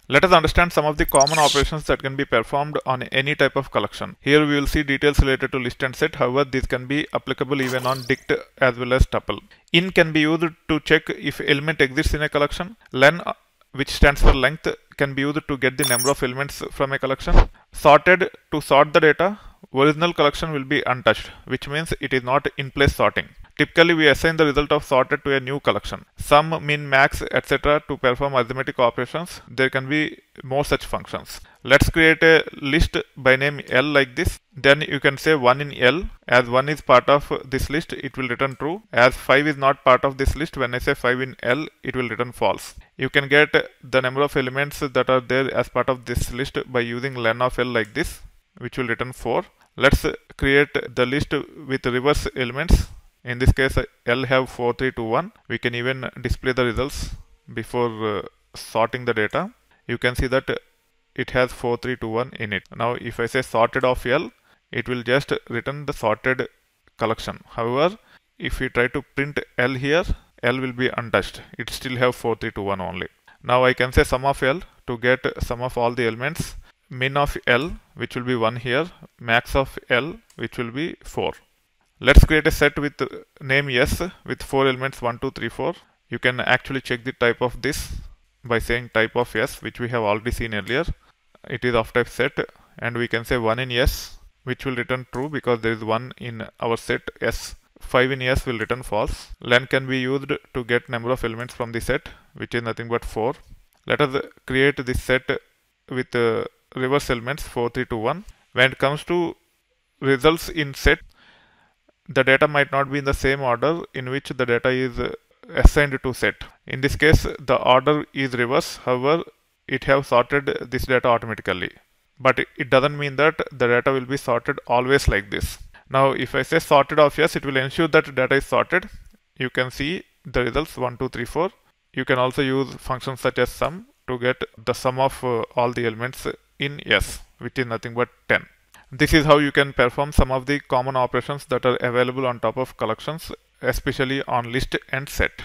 Let us understand some of the common operations that can be performed on any type of collection. Here we will see details related to list and set. However, these can be applicable even on dict as well as tuple. In can be used to check if element exists in a collection. Len, which stands for length, can be used to get the number of elements from a collection. Sorted, to sort the data. Original collection will be untouched, which means it is not in place sorting. Typically, we assign the result of sorted to a new collection. Sum, min, max, etc. to perform arithmetic operations. There can be more such functions. Let's create a list by name L like this. Then you can say 1 in L. As 1 is part of this list, it will return true. As 5 is not part of this list, when I say 5 in L, it will return false. You can get the number of elements that are there as part of this list by using len of L like this, which will return 4. Let's create the list with reverse elements. In this case, L have 4, 3, 2, 1. We can even display the results before sorting the data. You can see that it has 4, 3, 2, 1 in it. Now, if I say sorted of L, it will just return the sorted collection. However, if we try to print L here, L will be untouched. It still have 4, 3, 2, 1 only. Now, I can say sum of L to get sum of all the elements. Min of L, which will be 1 here. Max of L, which will be 4. Let's create a set with name S with 4 elements 1, 2, 3, 4. You can actually check the type of this by saying type of S, which we have already seen earlier. It is of type set, and we can say 1 in S, which will return true because there is 1 in our set S. 5 in S will return false. Len can be used to get number of elements from the set, which is nothing but 4. Let us create this set with reverse elements 4, 3, 2, 1. When it comes to results in set, the data might not be in the same order in which the data is assigned to set. In this case, the order is reverse. However, it have sorted this data automatically. But it doesn't mean that the data will be sorted always like this. Now, if I say sorted of yes, it will ensure that data is sorted. You can see the results 1, 2, 3, 4. You can also use functions such as sum to get the sum of all the elements in S, which is nothing but 10. This is how you can perform some of the common operations that are available on top of collections, especially on list and set.